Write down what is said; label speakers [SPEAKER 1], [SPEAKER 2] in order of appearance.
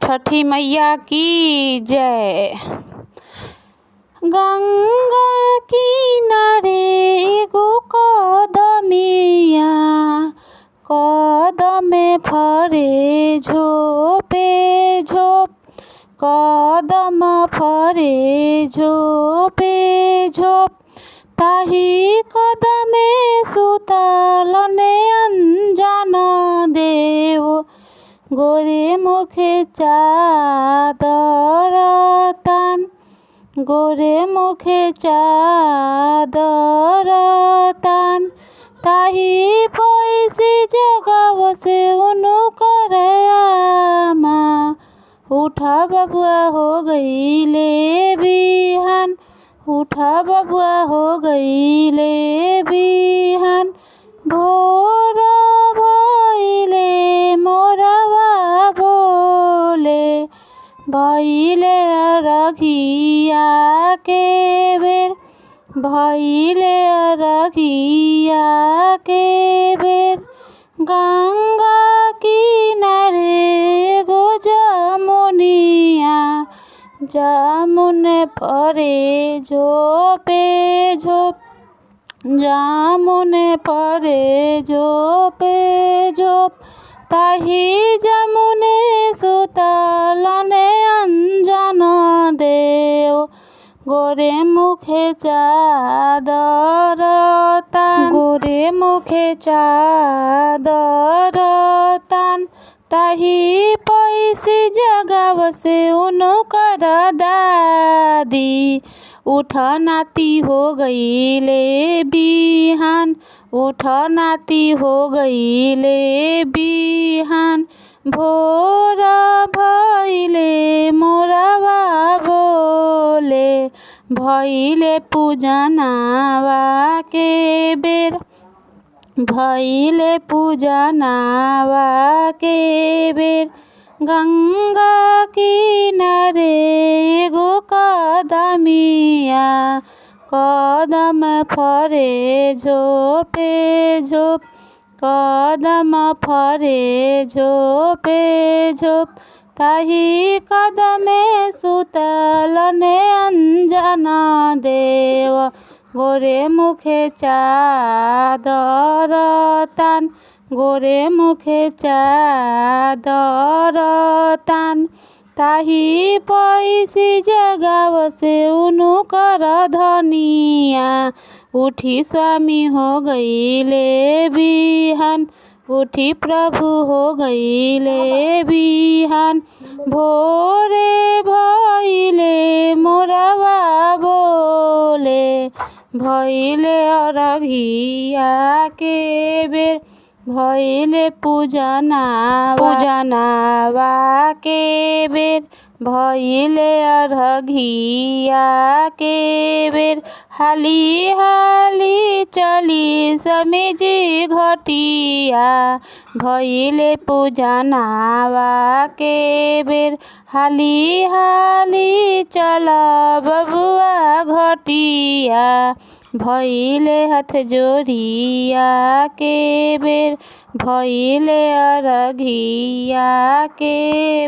[SPEAKER 1] छठी मैया की जय। गंगा किनारे एगो कदमिया, कदमे फरे झोपे झोप, कदम फरे झोपे झोप। ताही कदमे सुतलने अंजन देव, गोरे मुखे चादर तान, गोरे मुखे चादर तान। ताही पैसी जगावसे उनु करयामा, उठा बबुआ हो गईले बिहान, उठा बबुआ हो गईले बिहान। भोर भइले मोरवा बोले, भइले अरघिया के बेर, भइले अरघिया के बेर। गंगा किनारे एगो जमुनिया, जामुन फरे झोपे झोप, जामुन फरे झोपे झोप। ताही जमुने सुतलने अंजन देव, गोरे मुखे चादर तान, गोरे मुखे चादर तान। ताही पैसी जगावसे उनु कर दादी, उठ नाती हो गईले बिहान, उठ नाती हो गईले बिहान। भोर भइले मोरवा बोले, भइले पूजनावा के बेर, भइले पूजनावा के बेर। गंगा किनारे एगो कदमिया, कदम फरे झोपे झोप, कदम फरे झोपे झोप। ताही कदमे सुतलने अंजन देव, गोरे मुखे चादर तान, गोरे मुखे चादर तान। ताही पैसी जगावसे उनु कर धनिया, उठी स्वामी हो गईले बिहान, उठी प्रभु हो गईले बिहान। भोरे भइले मोरवा बोले, भइले अरघिया के बेर, भइले पूजनावा के बेर, भइले अरघिया के बेर। हाली हाली चली समीजी घटिया, भइले पूजनावा के बेर। हाली हाली चल बबुआ घटिया, भइले हाथ जोड़िया के बेर, भइले अरघिया के